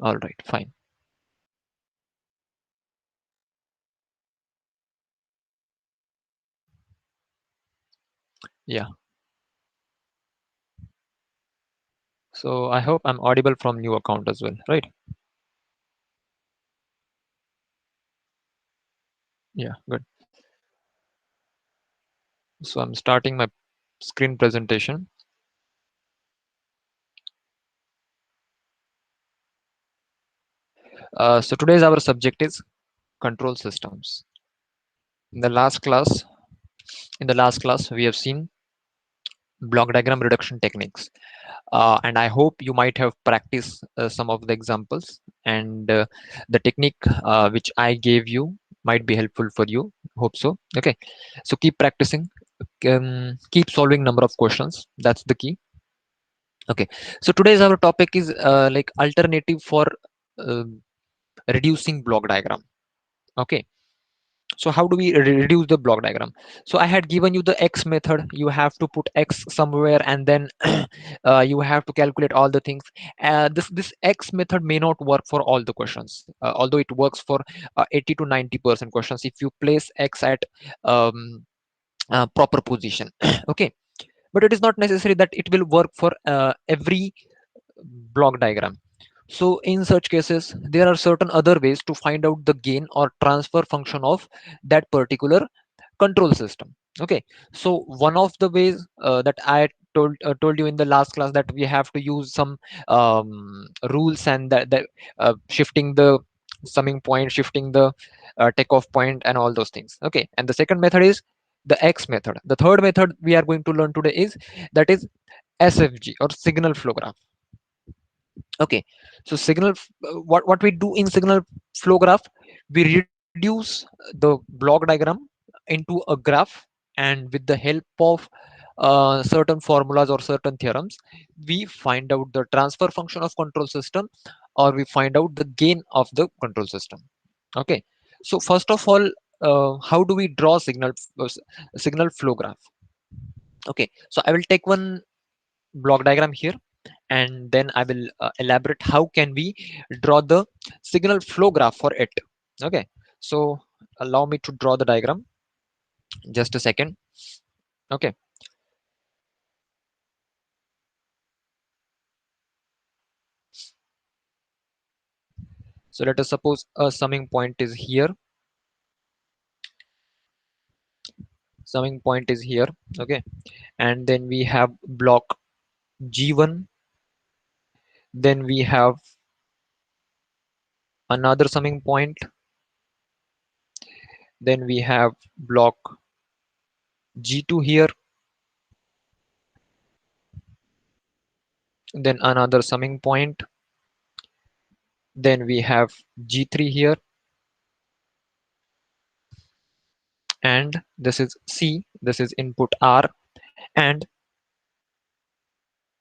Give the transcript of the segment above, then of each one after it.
All right, fine. Yeah. So I hope I'm audible from new account as well, right? Yeah, good. So I'm starting my screen presentation. So today's our subject is control systems. In the last class, we have seen block diagram reduction techniques, and I hope you might have practiced some of the examples, and the technique which I gave you might be helpful for you. Hope so. Okay, so keep practicing, keep solving number of questions. That's the key. Okay, so today's our topic is like alternative for uh, reducing block diagram. Okay, so how do we reduce the block diagram? So I had given you the X method. You have to put X somewhere, and then you have to calculate all the things. This X method may not work for all the questions, although it works for 80 to 90% questions if you place X at um, proper position. Okay, but it is not necessary that it will work for every block diagram. So in such cases, there are certain other ways to find out the gain or transfer function of that particular control system. Okay, so one of the ways that I told you in the last class, that we have to use some rules, and that shifting the summing point, shifting the takeoff point, and all those things. Okay, and the second method is the X method. The third method we are going to learn today is, that is SFG, or signal flow graph. Okay, so what we do in signal flow graph, we reduce the block diagram into a graph, and with the help of certain formulas or certain theorems, we find out the transfer function of control system, or we find out the gain of the control system. Okay, so first of all, how do we draw signal flow graph? Okay, so I will take one block diagram here, and then I will elaborate how can we draw the signal flow graph for it. Okay, so allow me to draw the diagram. Just a second. Okay, so let us suppose a summing point is here. Summing point is here. Okay, and then we have block G1. Then we have another summing point. Then we have block G2 here. Then another summing point. Then we have G3 here, and this is C. This is input R, and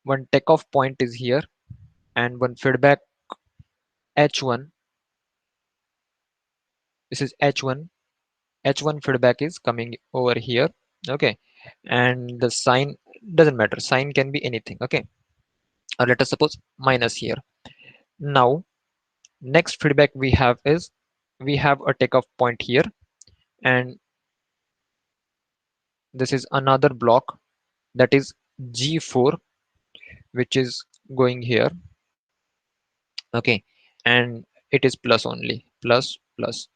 one takeoff point is here, and one feedback H1. This is H1. H1 feedback is coming over here. Okay, and the sign doesn't matter. Sign can be anything. Okay, or let us suppose minus here. Now, next feedback we have is, we have a takeoff point here, and this is another block, that is G4, which is going here. Okay, and it is plus only, plus plus.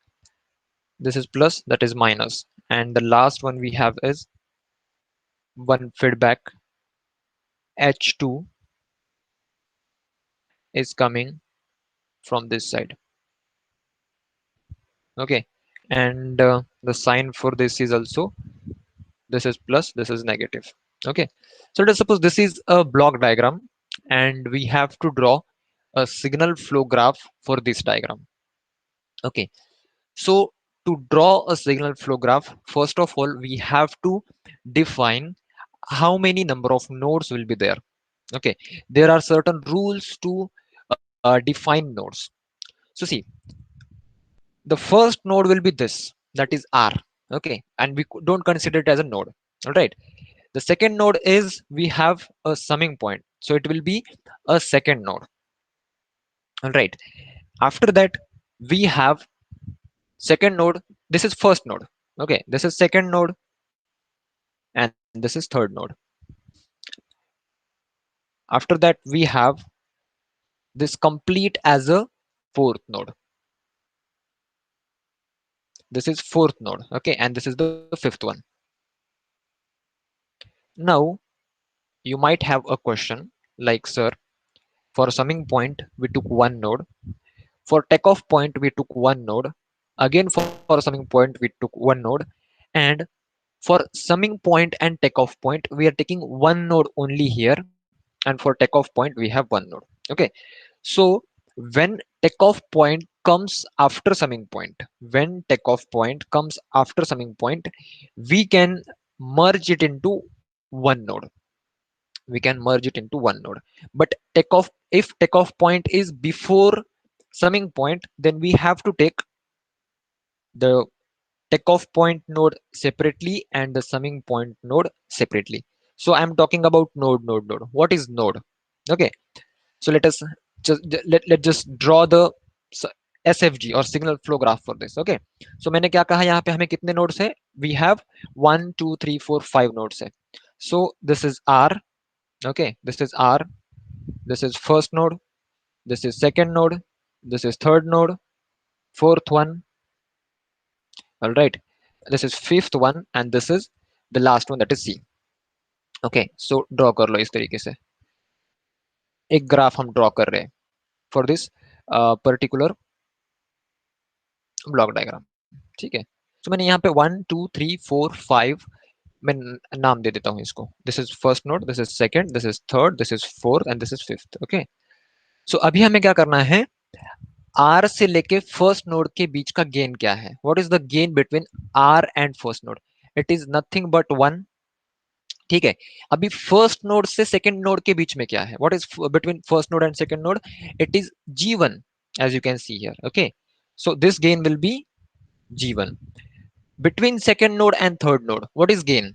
This is plus, that is minus, and the last one we have is one feedback H2 is coming from this side. Okay, and the sign for this is also, this is plus, this is negative. Okay, so let us suppose this is a block diagram, and we have to draw a signal flow graph for this diagram. Okay, so to draw a signal flow graph, first of all we have to define how many number of nodes will be there. Okay, there are certain rules to define nodes. So see, the first node will be this, that is R. Okay, and we don't consider it as a node. All right, the second node is, we have a summing point, so it will be a second node. All right. After that, we have second node. This is first node. Okay, this is second node, and this is third node. After that, we have this complete as a fourth node. This is fourth node. Okay, and this is the fifth one. Now, you might have a question like, sir, for summing point, we took one node. For takeoff point, we took one node. Again, for summing point, we took one node. And for summing point and takeoff point, we are taking one node only here. And for takeoff point, we have one node. Okay. So when takeoff point comes after summing point, when takeoff point comes after summing point, we can merge it into one node. We can merge it into one node. But takeoff, if takeoff point is before summing point, then we have to take the takeoff point node separately and the summing point node separately. So I'm talking about node. What is node? Okay, so let us let just draw the SFG or signal flow graph for this. Okay, so मैंने क्या कहा, यहाँ पे हमें कितने nodes है? We have 1 2 3 4 5 nodes है. So this is R. Okay, this is R. This is first node. This is second node. This is third node. Fourth one. All right, this is fifth one, and this is the last one, that is C. Okay, so draw कर लो इस तरीके से. एक graph हम draw कर रहे हैं for this particular block diagram. ठीक है, तो मैंने यहाँ पे 1 2 3 4 5 मैं नाम दे देता हूँ इसको. This is first node, this is second, this is third, this is fourth and this is fifth. Okay, so अभी हमें क्या करना है, आर से लेके फर्स्ट नोड के बीच का गेन क्या है. What is the gain between R and first node? It is nothing but one. ठीक है, अभी फर्स्ट नोड से सेकंड नोड के बीच में क्या है? What is between first node and second node? It is G1, as you can see here. Okay, so this gain will be G1. Between second node and third node, what is gain?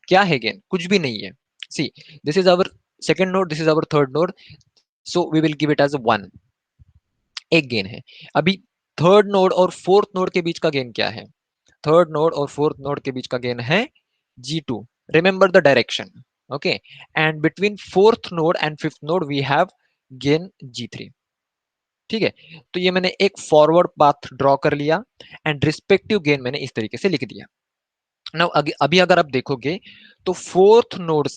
क्या है gain? कुछ भी नहीं है. See, this is our second node, this is our third node, so we will give it as 1. एक gain है. अभी third node और फोर्थ नोड के बीच का गेन क्या है? थर्ड नोड और फोर्थ नोड के बीच का गेन है G2. Remember the direction. Okay, and between fourth node and fifth node we have gain G3. ठीक है, तो ये मैंने एक फॉरवर्ड पाथ ड्रॉ कर लिया एंड रिस्पेक्टिव गेन मैंने इस तरीके से लिख दिया. नाउ अभी अगर आप देखोगे तो फोर्थ नोड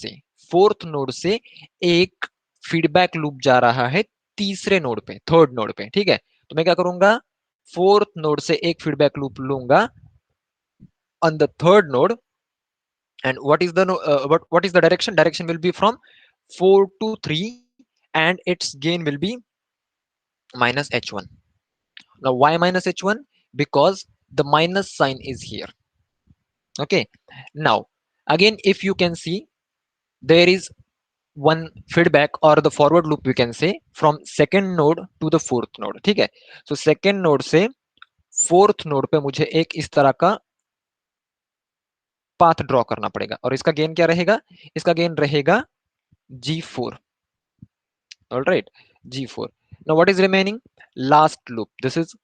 से एक फीडबैक लूप जा रहा है तीसरे नोड पे, थर्ड नोड पे. ठीक है, तो मैं क्या करूंगा, फोर्थ नोड से एक फीडबैक लूप लूंगा on the third node. And what is the what is the direction? Direction will be from 4 to 3, and its gain will be minus h1. Now why minus h1? Because the minus sign is here. Okay, now again, if you can see, there is one feedback or the forward loop we can say from second node to the fourth node. ठीक है, so second node से fourth node पे मुझे एक इस तरह का path draw करना पड़ेगा, और इसका गेन क्या रहेगा? इसका गेन रहेगा G4. All right, G4. Now what is remaining? Last loop. This is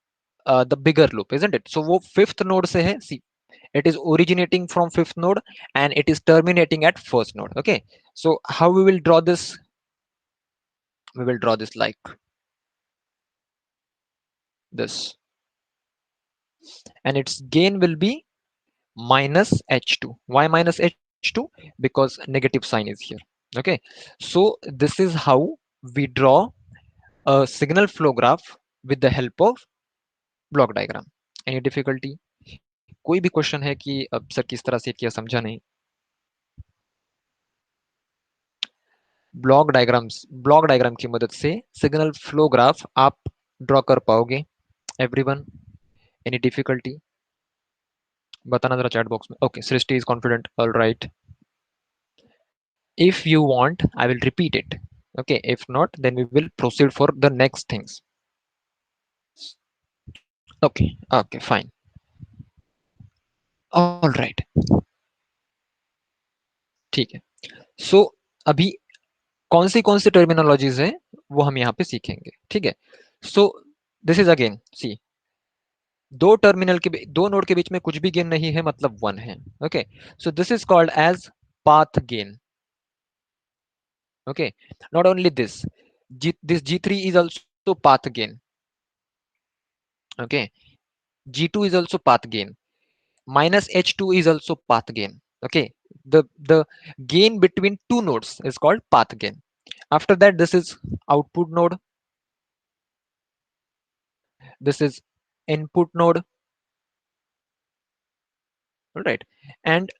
the bigger loop, isn't it? So वो fifth node से है. See, it is originating from fifth node and it is terminating at first node. Okay, so how we will draw this? We will draw this like this, and its gain will be minus h2. Why minus h2? Because negative sign is here. Okay, so this is how we draw a signal flow graph with the help of block diagram. Any difficulty? कोई भी question है कि अब sir किस तरह से किया समझा नहीं? ब्लॉक डायग्राम की मदद से सिग्नल फ्लो ग्राफ आप ड्रॉ कर पाओगे एवरीवन? Any difficulty? बताना जरा चैट बॉक्स में. Okay, Srishti is confident. All right, if you want I will repeat it. Okay, if not then we will proceed for the next things. Okay, fine. All right, ठीक है. So अभी कौन सी terminologies है वो हम यहाँ पे सीखेंगे. ठीक है, So this is again, see, दो नोड के बीच में कुछ भी गेन नहीं है मतलब 1 है. Okay, so this is called as path gain. Okay, not only this, this G3 is also path gain. Okay, G2 is also path gain. Minus H2 is also path gain. Okay, the gain between two nodes is called path gain. After that, this is output node, this is input node. All right, and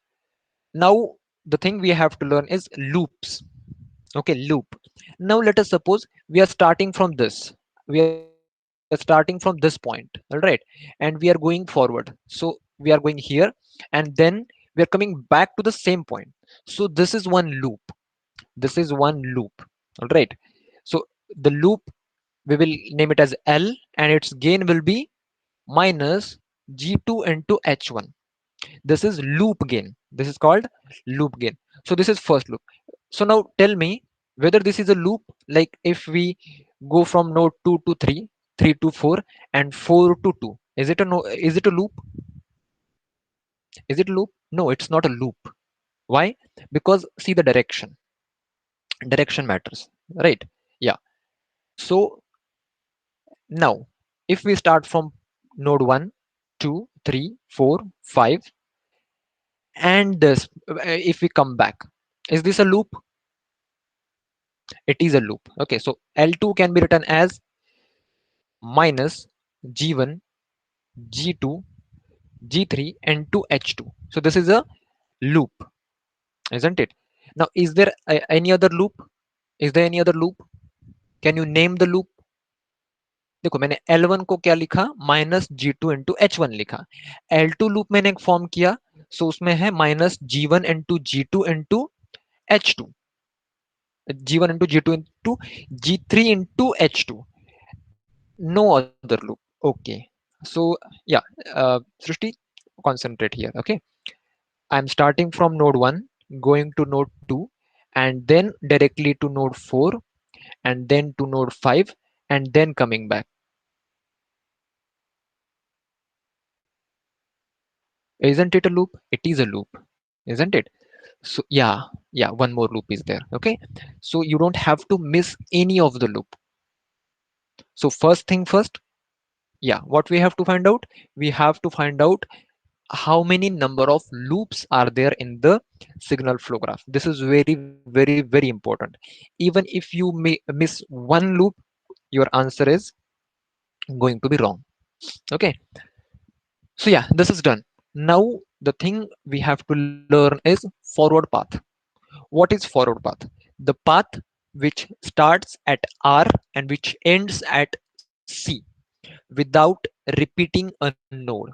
now the thing we have to learn is loops. Okay, loop. Now let us suppose we are starting from this, we are starting from this point. All right, and we are going forward. So we are going here, and then we are coming back to the same point. So this is one loop. This is one loop. All right, so the loop, we will name it as L, and its gain will be minus G2 into H1. This is loop gain. This is called loop gain. So this is first loop. So now tell me whether this is a loop, like if we go from node 2 to 3, 3 to 4, and 4 to 2. Is it a no, is it a loop? Is it a loop? No, it's not a loop. Why? Because see the direction. Direction matters, right? Yeah. So now if we start from node 1, 2, 3, 4, 5, and this, if we come back, is this a loop? It is a loop. Okay, so L2 can be written as minus G1, G2, G3, and 2H2. So this is a loop, isn't it? Now, is there any other loop? Is there any other loop? Can you name the loop? देखो मैंने L1 को क्या लिखा, minus G2 into H1 लिखा. L2 loop मैंने एक form किया, सो उसमें है minus G1 into G2 into H2, G1 into G2 into G3 into H2. No other loop. Okay. So yeah, Srishti, concentrate here. Okay. I'm starting from node 1, going to node 2, and then directly to node 4, and then to node 5, and then coming back. Isn't it a loop? It is a loop, isn't it? So yeah, one more loop is there. Okay. So you don't have to miss any of the loop. So first thing first, yeah, what we have to find out? We have to find out how many number of loops are there in the signal flow graph. This is very very important. Even if you may miss one loop, your answer is going to be wrong. Okay, so yeah, this is done. Now the thing we have to learn is forward path. What is forward path? The path which starts at R and which ends at C without repeating a node.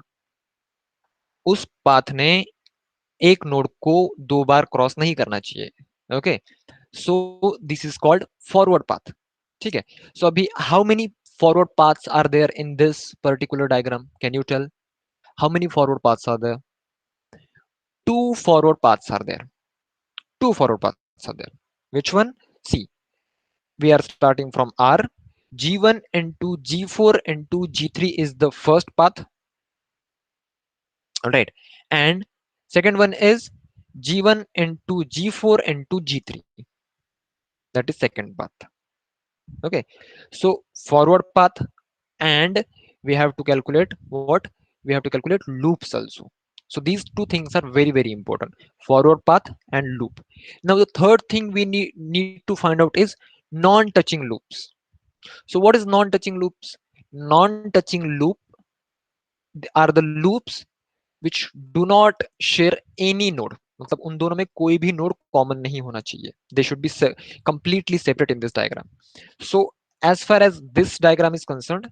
उस path ने एक node को दो बार cross नहीं करना चाहिए. Okay, so this is called forward path. ठीक है, सो अभी how many forward paths are there in this particular diagram? Can you tell how many forward paths are there? Two forward paths are there. Two forward paths are there. Which one? See, we are starting from R. G1 into G4 into G3 is the first path. All right, and second one is G1 into G4 into G3. That is second path. Okay, so forward path, and we have to calculate what? We have to calculate loops also. So these two things are very important: forward path and loop. Now the third thing we need to find out is non-touching loops. So what is non-touching loops? Non-touching loop are the loops which do not share any node. मतलब उन दोनों में कोई भी node common नहीं होना चाहिए. They should be completely separate in this diagram. So as far as this diagram is concerned,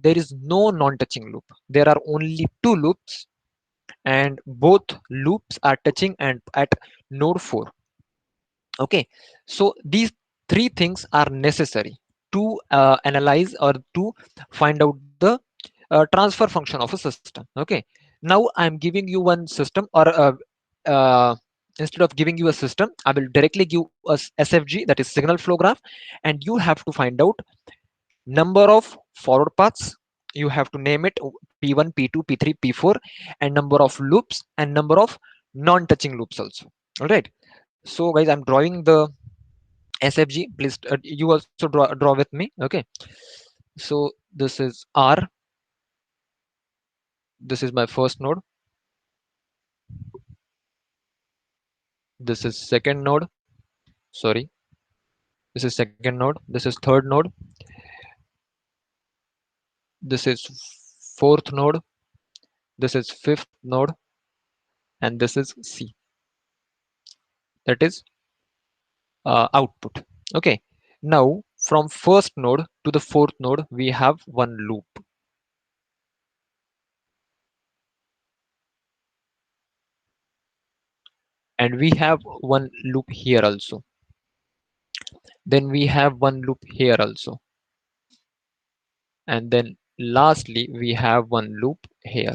there is no non-touching loop. There are only two loops, and both loops are touching and at node 4. Okay, so these three things are necessary to analyze or to find out the transfer function of a system. Okay, now I'm giving you one system, or uh, instead of giving you a system, I will directly give us SFG, that is signal flow graph, and you have to find out number of forward paths, you have to name it p1, p2, p3, p4, and number of loops and number of non-touching loops also. All right. So guys, I'm drawing the SFG. Please, you also draw with me. Okay. So this is R. This is my first node. This is second node. Sorry. This is second node. This is third node. This is fourth node. This is fifth node, and this is C. That is output. Okay. Now from first node to the fourth node, we have one loop. And we have one loop here also. Then we have one loop here also. And then lastly, we have one loop here.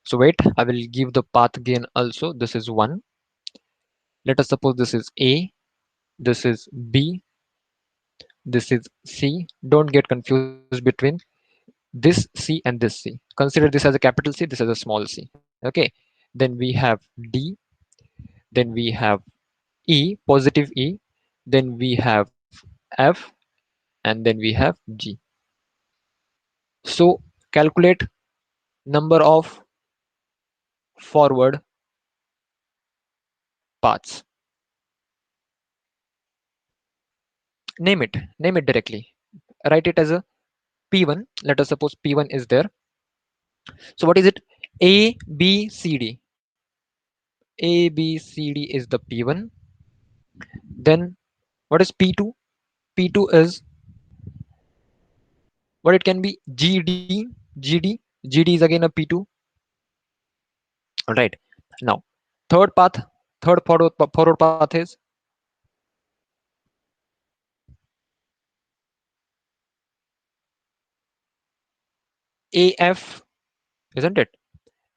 So wait, I will give the path gain also. This is 1. Let us suppose this is A, this is B, this is C. Don't get confused between this C and this C. Consider this as a capital C, this as a small c. Okay. Then we have D, then we have E, positive E, then we have F, and then we have G. So calculate number of forward paths. Name it directly. Write it as a P1. Let us suppose P1 is there. So what is it? A, B, C, D. A, B, C, D is the P1. Then what is P2? P2 is what it can be? GD, GD. GD is again a P2. All right. Now, third path, third forward path is AF, isn't it?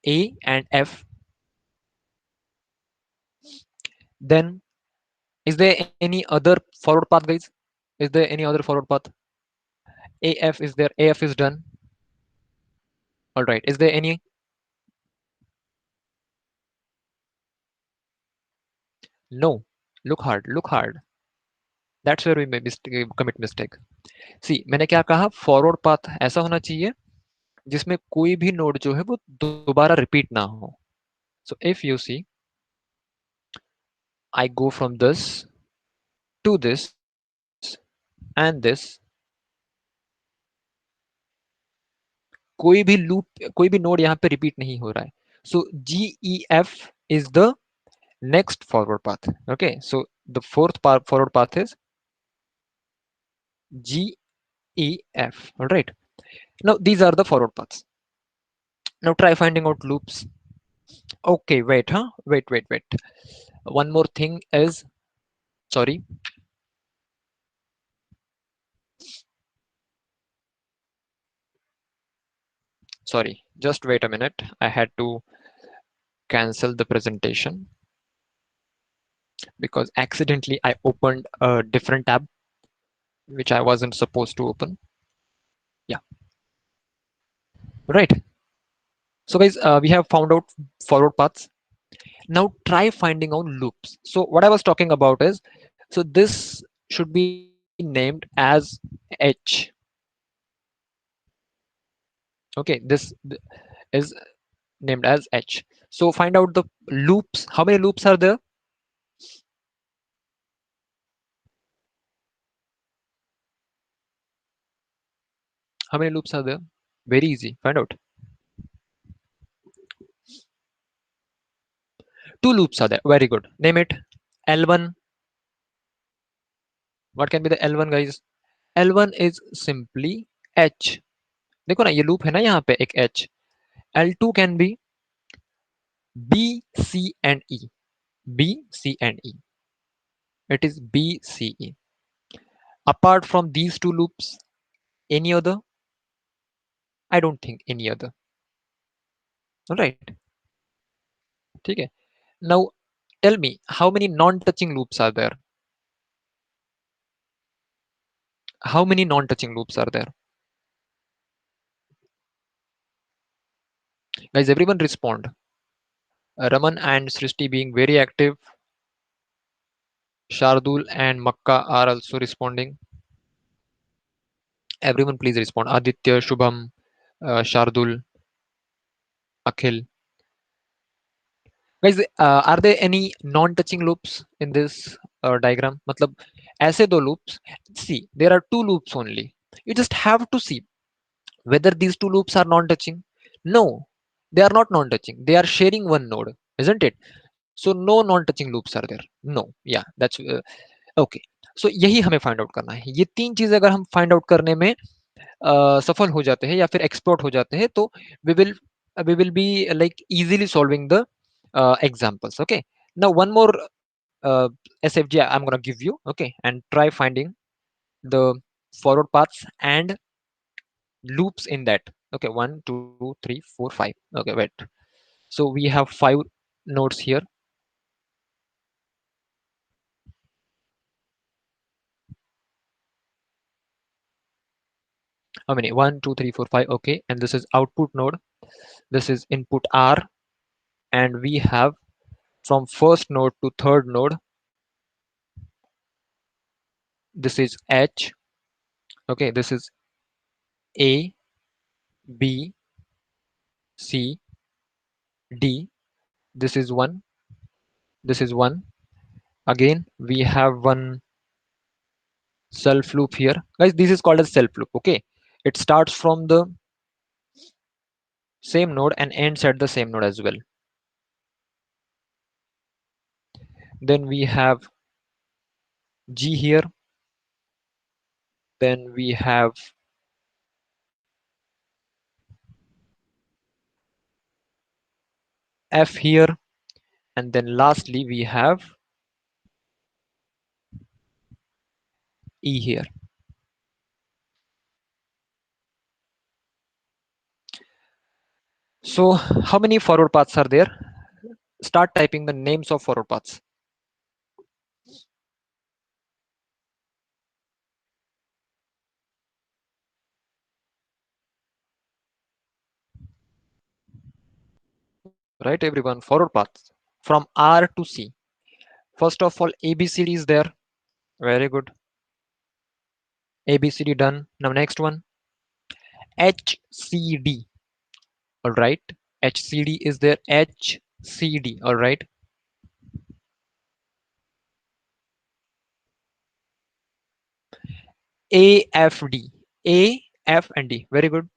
A and F. Then is there any other forward path, guys? Is there any other forward path? AF is there. AF is done. All right. Is there any? No. Look hard. Look hard. That's where we may commit mistake. See, मैंने क्या कहा? Forward path ऐसा होना चाहिए जिसमें कोई भी node जो है वो दोबारा रिपीट ना हो. So if you see, I go from this to this and this, कोई भी लूप, कोई भी नोड यहाँ पे रिपीट नहीं हो रहा है. So GEF is the next forward path. Okay, so the fourth forward path is GEF. All right. Now these are the forward paths. Now try finding out loops. Okay, wait, huh? Wait. One more thing is, sorry. Sorry, just wait a minute. I had to cancel the presentation because accidentally I opened a different tab which I wasn't supposed to open. Yeah, right. So guys, we have found out forward paths. Now try finding out loops. So what I was talking about is, so this should be named as H. Okay, is named as H. So find out the loops. How many loops are there? How many loops are there? Very easy. Find out. Two loops are there. Very good. Name it. L1. What can be the L1, guys? L1 is simply H. देखो ना ये loop है ना यहाँ पे एक H. L2 can be B, C and E. B, C and E. It is B, C, E. Apart from these two loops, any other? I don't think any other. All right. ठीक है. Now tell me how many non-touching loops are there? How many non-touching loops are there? Guys, everyone respond. Raman and Srishti being very active. Shardul and Makka are also responding. Everyone please respond. Aditya, Shubham, Shardul, Akhil. Guys, are there any non-touching loops in this diagram? मतलब ऐसे दो loops. See, there are two loops only. You just have to see whether these two loops are non-touching. No, they are not non-touching. They are sharing one node, isn't it? So no non-touching loops are there. No, yeah, that's okay. So यही हमें find out करना है. ये तीन चीजें अगर हम find out करने में सफल हो जाते हैं या फिर एक्सप्लोर हो जाते हैं तो we will be like easily solving the examples. Okay, now one more SFG I'm gonna give you. Okay, and try finding the forward paths and loops in that. Okay, 1 2 3 4 5. Okay, wait. So we have 5 nodes here. How many? 1 2 3 4 5. Okay, and this is output node. This is input R, and we have from first node to third node. This is H. Okay, this is A, B, C, D. This is one. This is one. Again, we have one self loop here. Guys, this is called as self loop. Okay, it starts from the same node and ends at the same node as well. Then we have G here. Then we have F here. And then lastly, we have E here. So how many forward paths are there? Start typing the names of forward paths. Right, everyone, forward paths from R to C. First of all, ABCD is there. Very good. ABCD done. Now next one, HCD. All right. HCD is there. HCD. All right. AFD. A, F, and D. Very good.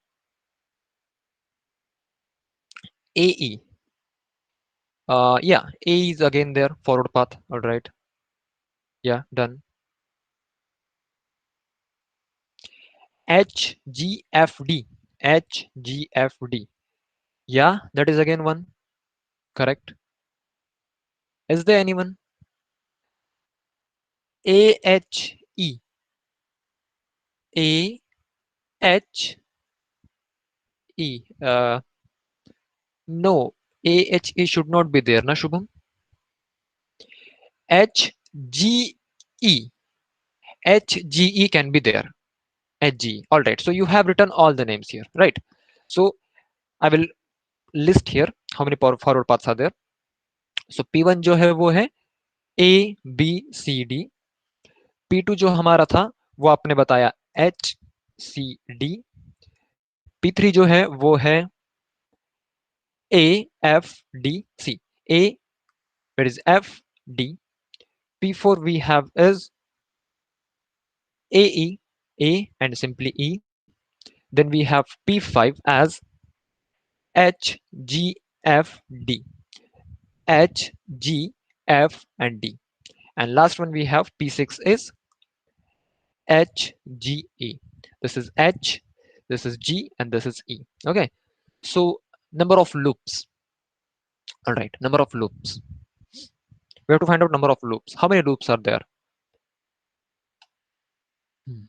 AE. Yeah, A is again there. Forward path. All right. Yeah, done. HGFD. HGFD. Yeah, that is again one. Correct. Is there anyone? AHE. AHE. No, AHE should not be there, na Shubham? HGE. HGE can be there. HGE. All right. So you have written all the names here, right? So I will list here how many forward paths are there. So P1 जो है वो है A B C D. P2 जो हमारा था वो आपने बताया H C D. P3 जो है वो है A F D C. A, where is F D. P4 we have is AE, A and simply E. Then we have P5 as H G F D. H G F and D. And last one we have P6 is H G E. This is H, this is G, and this is E. Okay. So number of loops. All right, number of loops. We have to find out number of loops. How many loops are there? Hmm.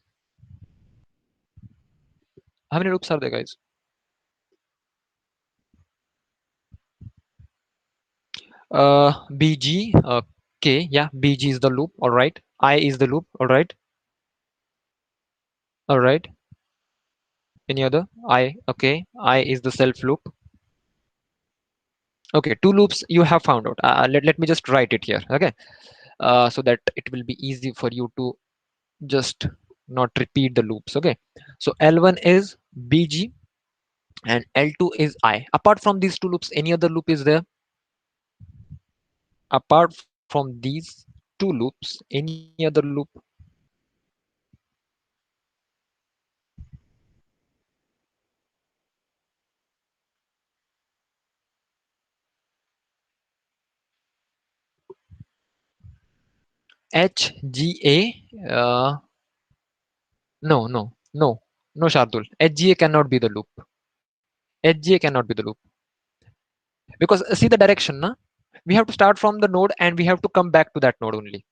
How many loops are there, guys? BG. K. Yeah, BG is the loop. All right. I is the loop. All right. All right. Any other? I. Okay. I is the self loop. Okay, two loops you have found out. Let me just write it here. Okay, so that it will be easy for you to just not repeat the loops. Okay, so L1 is BG and L2 is I. Apart from these two loops, any other loop is there? Apart from these two loops, any other loop? HGA? No, no, no, no, Shardul. HGA cannot be the loop. HGA cannot be the loop because see the direction, na? We have to start from the node and we have to come back to that node only.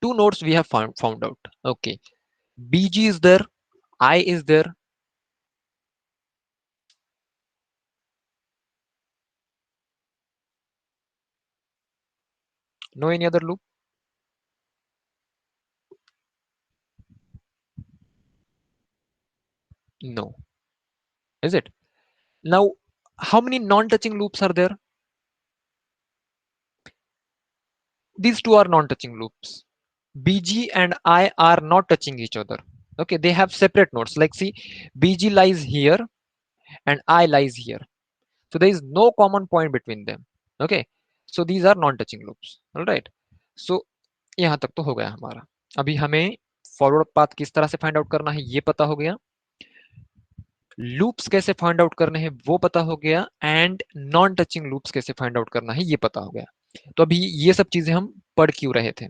Two nodes we have found out. Okay, BG is there, I is there. No any other loop? No. Is it? Now, how many non-touching loops are there? These two are non-touching loops. BG and I are not touching each other. Okay, they have separate nodes. Like see, BG lies here and I lies here. So there is no common point between them. Okay, so these are non-touching loops. All right. So यहाँ तक तो हो गया हमारा. अभी हमें forward path किस तरह से फाइंड आउट करना है ये पता हो गया. लूप्स कैसे फाइंड आउट करने हैं वो पता हो गया एंड नॉन टचिंग लूप्स कैसे फाइंड आउट करना है ये पता हो गया. तो अभी ये सब चीजें हम पढ़ क्यों रहे थे.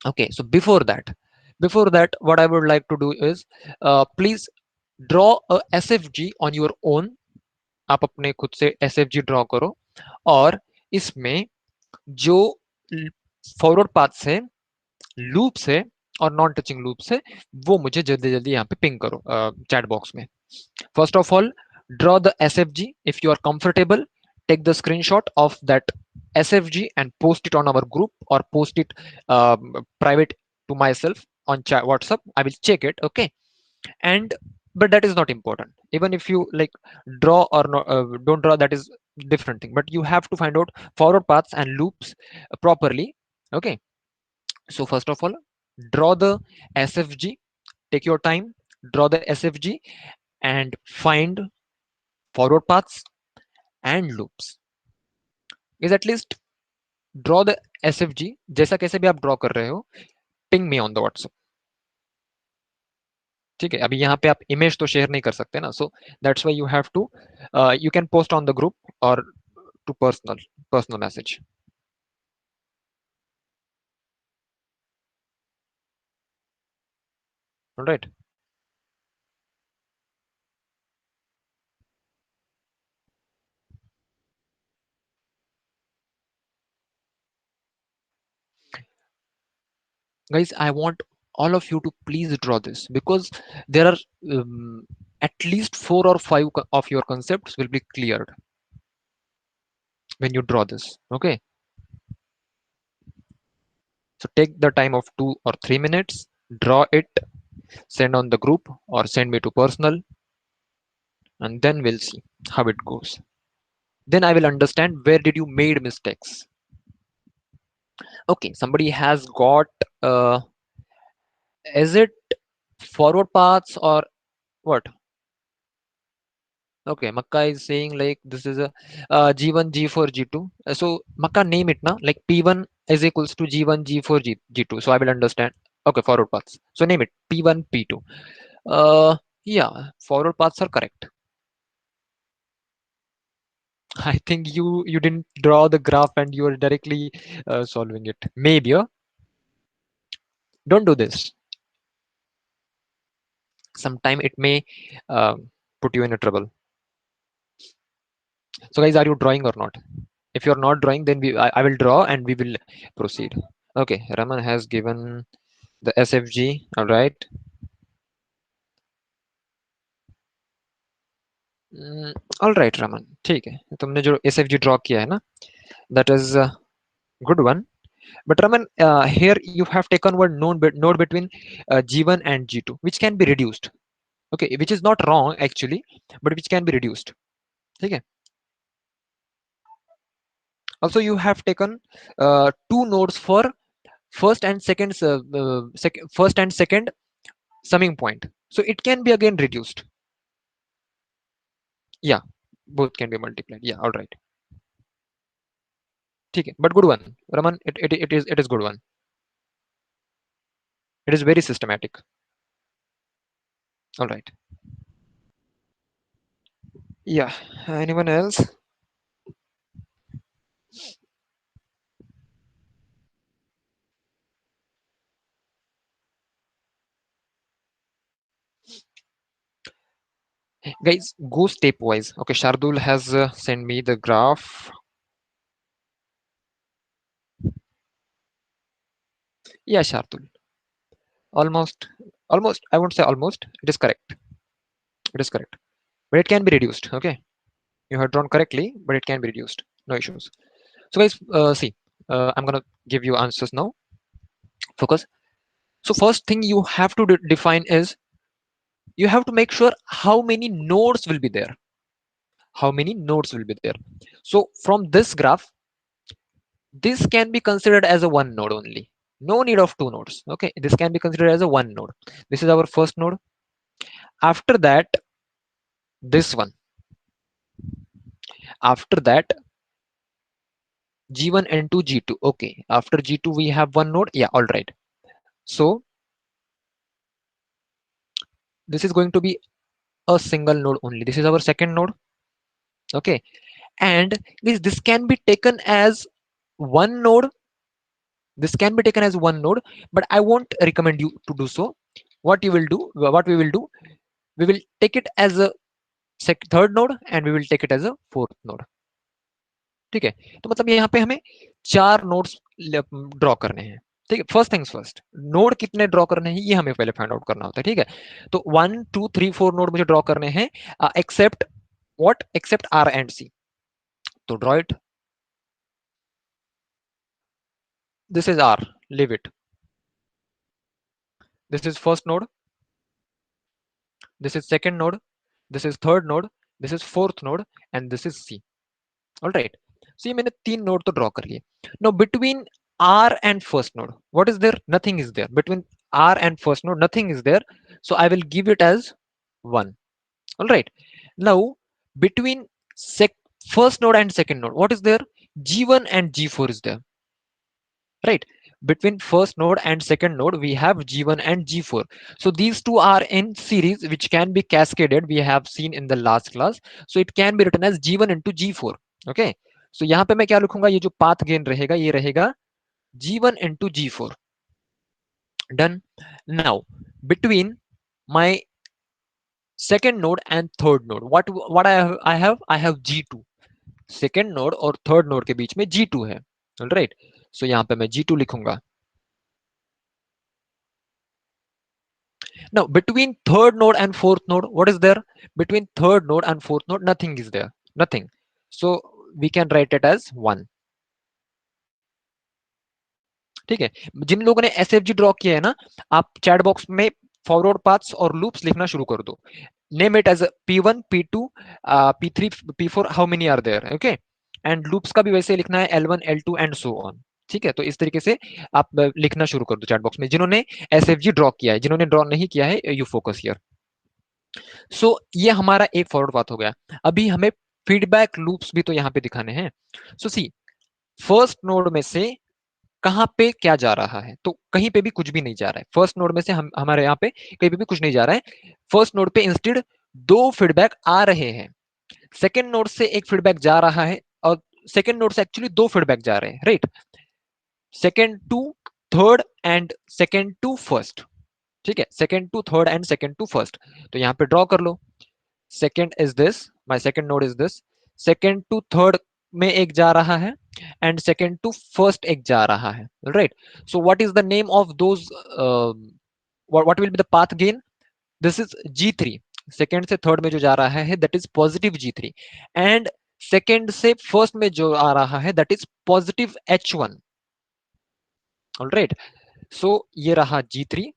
Okay, so before that what I would like to do is please draw a SFG on your own. आप अपने खुद से SFG ड्रॉ करो और इसमें जो फॉरवर्ड पाथ है, लूप्स है और नॉन टचिंग लूप्स है वो मुझे जल्दी जल्दी यहाँ पे पिंग करो चैट बॉक्स में. First of all, draw the SFG. If you are comfortable, take the screenshot of that SFG and post it on our group or post it private to myself on chat WhatsApp. I will check it. Okay, and but that is not important. Even if you like draw or not, don't draw, that is different thing. But you have to find out forward paths and loops properly. Okay, so first of all, draw the SFG. Take your time, draw the SFG and find forward paths and loops. Is at least draw the SFG जैसा कैसे भी आप draw कर रहे हो. Ping me on the WhatsApp. ठीक है, अभी यहाँ पे आप इमेज तो शेयर नहीं कर सकते ना. So that's why you have to you can post on the group और to personal message. Alright, guys, I want all of you to please draw this because there are at least 4 or 5 of your concepts will be cleared when you draw this. Okay, so take the time of 2 or 3 minutes, draw it, send on the group or send me to personal, and then we'll see how it goes. Then I will understand where did you made mistakes. Okay, somebody has got is it forward paths or what? Okay, Makka is saying like this is a G1 G4 G2. So Makka name it now, like P1 is equals to G1 G4 G2, so I will understand. Okay, forward paths, so name it P1 P2. Yeah, forward paths are correct. I think you didn't draw the graph and you are directly solving it. Maybe don't do this. Sometime it may uh, put you in a trouble. So guys, are you drawing or not? If you're not drawing, then I will draw and we will proceed. Okay, Raman has given the SFG. All right. All right, Raman. ठीक है. तुमने जो SFG draw किया है ना, that is a good one. But Raman, here you have taken one node between G1 and G2, which can be reduced. okay, which is not wrong actually, but which can be reduced. ठीक है. Also you have taken two nodes for first and second first and second summing point, so it can be again reduced. Yeah, both can be multiplied. Yeah, all right. ठीक है, but good one, Raman. It is good one. It is very systematic. All right. Yeah. Anyone else? Guys, go stepwise. Okay, Shardul has sent me the graph. Yeah, Shardul. Almost, almost. I won't say almost. It is correct. It is correct. But it can be reduced. Okay, you have drawn correctly, but it can be reduced. No issues. So, guys, see, I'm gonna give you answers now. Focus. So, first thing you have to define is you have to make sure how many nodes will be there. How many nodes will be there? So, from this graph, this can be considered as a one node only. No need of two nodes. Okay, this can be considered as a one node. This is our first node. After that, this one. After that, G1 and 2 G2. Okay, after G2 we have one node. Yeah, all right. So this is going to be a single node only. This is our second node. Okay, and this can be taken as one node. This can be taken as one node, but I won't recommend you to do so. What you will do, what we will do, we will take it as a third node and we will take it as a fourth node. ठीक है, तो मतलब यहाँ पे हमें चार nodes draw करने हैं. ठीक है, फर्स्ट थिंग्स फर्स्ट, नोड कितने ड्रॉ करने हैं ये हमें पहले फाइंड आउट करना होता है. ठीक है, तो 1 2 3 4 नोड मुझे ड्रॉ करने हैं, except what, except R and C. तो draw it. This is R, leave it. This is first node, this is second node, this is third node, this is fourth node and this is C. All right. So ये मैंने तीन node तो draw कर लिए. No between R and first node, what is there? Nothing is there. Between R and first node, nothing is there. So I will give it as 1. All right. Now, between first node and second node, what is there? G1 and G4 is there. Right. Between first node and second node, we have G1 and G4. So these two are in series, which can be cascaded. We have seen in the last class. So it can be written as G1 into G4. Okay. So यहाँ पे मैं क्या लिखूंगा, ये जो path gain रहेगा ये रहेगा G1 into G4. Done. Now, between my second node and third node, what I have G2. second node और third node के बीच में G2 है. All right. So यहाँ पे मैं G2 लिखूंगा. Now, between third node and fourth node, what is there? Between third node and fourth node, nothing is there. Nothing. So we can write it as 1. ठीक है, जिन लोगों ने SFG draw किया है ना, आप चैट बॉक्स में फॉरवर्ड पाथ्स और लूप्स लिखना शुरू कर दो. Name it as P1, P2, P3, P4, how many are there? Okay, and loops का भी वैसे लिखना है L1, L2 and so on. ठीक है, तो इस तरीके से आप लिखना शुरू कर दो चैट बॉक्स में. जिन्होंने SFG ड्रॉ किया है, जिन्होंने ड्रॉ नहीं किया है, यू फोकस हियर. सो ये हमारा एक फॉरवर्ड पाथ हो गया. अभी हमें फीडबैक लूप्स भी तो यहाँ पे दिखाने हैं. सो सी, फर्स्ट नोड में से कहाँ पे क्या जा रहा है, तो कहीं पे भी कुछ भी नहीं जा रहा है. फर्स्ट नोड में से हमारे यहाँ पे कहीं पे भी कुछ नहीं जा रहा है. फर्स्ट नोड पे इंस्टेड दो फीडबैक आ रहे हैं. सेकेंड नोड से एक फीडबैक जा रहा है और सेकेंड नोड से एक्चुअली दो फीडबैक जा रहे हैं. Right, second to third and second to first. ठीक है, second to third and second to first. तो यहाँ पे ड्रॉ कर लो. Second is this, my second node is this. Second to third में एक जा रहा है एंड सेकेंड टू फर्स्ट एक जा रहा है. Right. So what is the name of those, what will be the path gain? This is G3. Second से थर्ड में जो जा रहा है that is positive G3 and second से फर्स्ट में जो आ रहा है that is positive H1. Alright. So ये रहा G3,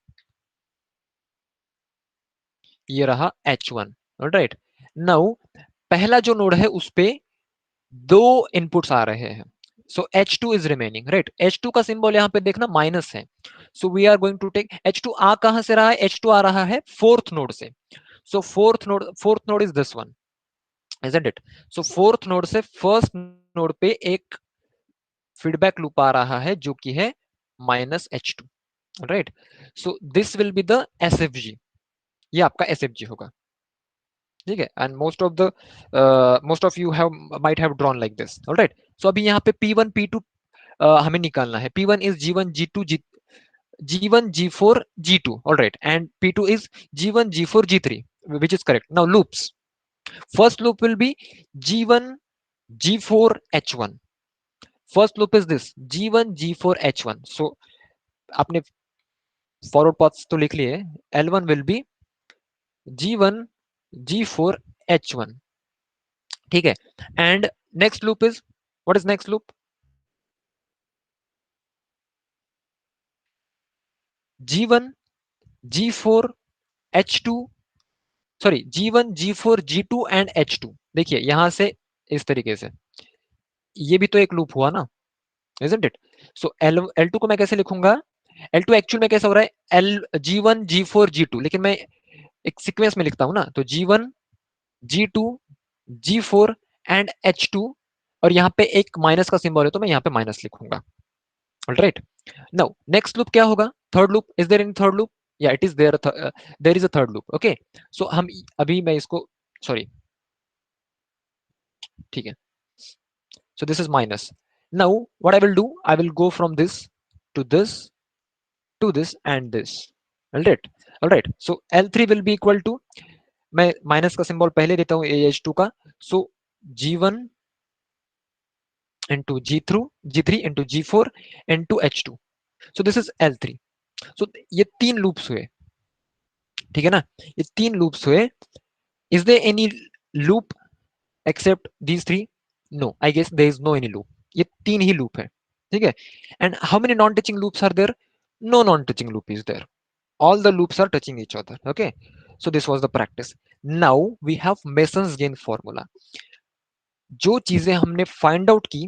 ये रहा H1, राइट। नाउ पहला जो नोड है उस पे दो इनपुट्स आ रहे हैं, सो H2 is remaining, right. H2 का सिंबल यहाँ पे देखना माइनस है, so we are going to take H2 आ कहां से रहा है, H2 आ रहा है फोर्थ नोड से, so fourth node is this one, isn't it? So fourth node से फर्स्ट नोड पे एक फीडबैक लूप आ रहा है जो कि है -H2, right. So this will be the SFG, ये आपका SFG होगा, ठीक है। And most of you have might have drawn like this, alright. So अभी यहाँ पे P1 P2 हमें निकालना है। P1 is G1 G2 G1 G4 G2, alright, and P2 is G1 G4 G3, which is correct. Now loops, first loop will be G1 G4 H1, first loop is this G1 G4 H1, so आपने forward paths तो लिख लिए, L1 will be G1 G4 H1, ठीक है। And next loop is, what is next loop, G1 G4 H2, sorry G1 G4 G2 and H2। देखिए यहां से इस तरीके से ये भी तो एक लूप हुआ ना, isn't it? सो L2 को मैं कैसे लिखूंगा, L2 एक्चुअल में कैसा हो रहा है, G1 G4 G2, लेकिन मैं एक सीक्वेंस में लिखता हूं ना, तो G1 G2 G4 and H2, और यहाँ पे एक माइनस का सिंबल है तो मैं यहाँ पे माइनस लिखूंगा, राइट। नाउ नेक्स्ट लूप क्या होगा, third loop, is there in third loop, yeah it is there, there is a third loop, okay. So हम अभी मैं इसको, सॉरी, ठीक है, so this is minus. Now what I will do, I will go from this to this to this and this, all right, so L3 will be equal to, मैं minus का symbol पहले देता हूं H2 का, so G1 into G3 into G4 into H2, so this is L3। so ये तीन loops हुए, ठीक है ना, ये तीन लूप्स हुए। Is there any loop except these three, no, I guess there is no any loop, ये तीन ही लूप है, ठीक है। And how many non touching loops are there, no non touching loop is there, all the loops are touching each other, okay। so this was the practice। now we have Mason's gain formula, जो चीजें हमने find out की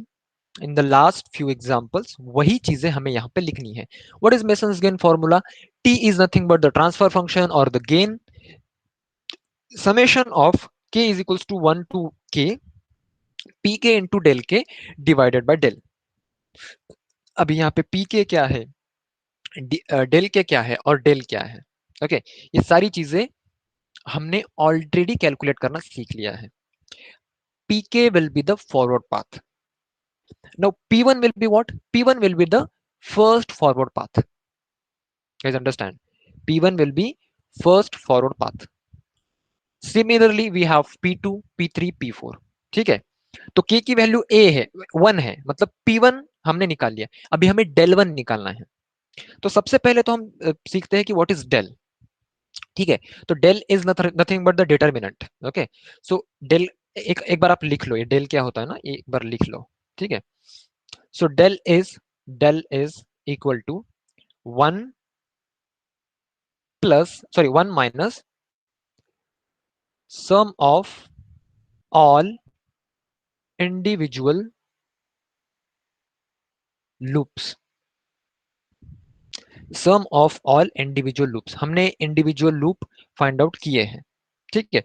in the last few examples वही चीजें हमें यहाँ पे लिखनी है। What is Mason's gain formula, t is nothing but the transfer function or the gain summation of k is equals to 1 to k pk into del k divided by del। अभी यहाँ पे pk क्या है, del के क्या है और del क्या है, ओके। ये सारी चीजें हमने ऑलरेडी कैलकुलेट करना सीख लिया है। pk will be the forward path, now p1 will be what, p1 will be the first forward path, guys understand, p1 will be first forward path। similarly we have p2 p3 p4, ठीक है। तो k की value a है, 1 है, मतलब p1 हमने निकाल लिया, अभी हमें del 1 निकालना है। तो सबसे पहले तो हम सीखते हैं कि व्हाट इज del, ठीक है। तो del is nothing but the determinant, okay. So del, एक बार आप लिख लो ये del क्या होता है ना, एक बार लिख लो, ठीक है। So del is equal to 1 plus, sorry 1 minus sum of all individual loops, sum of all individual loops, हमने इंडिविजुअल लूप फाइंड आउट किए हैं, ठीक है।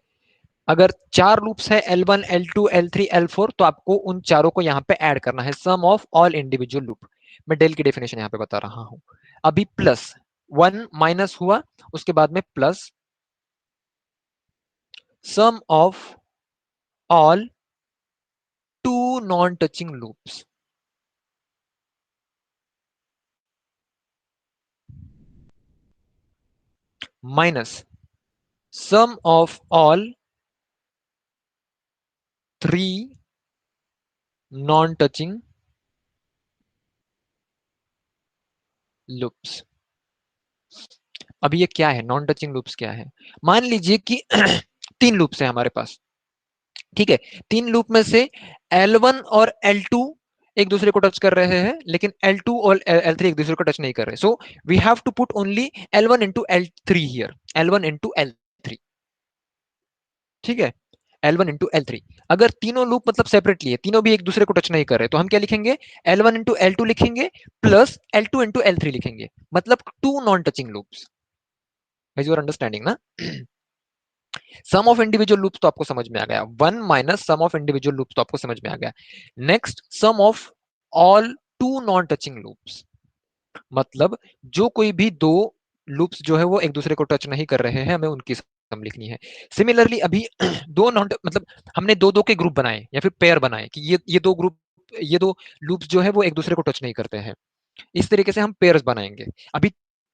अगर चार लूप्स है L1 L2 L3 L4, तो आपको उन चारों को यहाँ पे ऐड करना है, sum of all individual loop. मैं डेल की डेफिनेशन यहाँ पे बता रहा हूं। अभी प्लस 1 माइनस हुआ, उसके बाद में plus sum of all two non touching loops, minus sum of all three non touching loops. अभी ये क्या है, नॉन टचिंग लूप्स क्या है, मान लीजिए कि तीन लूप्स है हमारे पास, ठीक है। तीन लूप में से L1 और L2 एक दूसरे को टच कर रहे हैं, लेकिन L2 और L3 एक दूसरे को टच नहीं कर रहे, so we have to put only L1 into L3 here, L1 into L3, ठीक है, L1 इंटू L3। अगर तीनों लूप मतलब सेपरेटली है, तीनों भी एक दूसरे को टच नहीं कर रहे, तो हम क्या लिखेंगे, L1 इंटू L2 लिखेंगे प्लस L2 इंटू L3 लिखेंगे, मतलब two non touching loops. Is your understanding ना? सम ऑफ इंडिविजुअल लूप्स तो आपको समझ में आ गया, one minus sum of individual loops तो आपको समझ में आ गया। Next, sum of all two non touching loops, मतलब जो कोई भी दो लूप्स जो है वो एक दूसरे को टच नहीं कर रहे हैं, हमें उनकी सम लिखनी है। सिमिलरली अभी दो नॉन मतलब हमने दो दो के ग्रुप बनाए या फिर पेयर बनाए कि ये दो ग्रुप, ये दो लूप्स जो है वो एक दूसरे को टच नहीं करते हैं, इस तरीके से हम पेयर्स बनाएंगे। अभी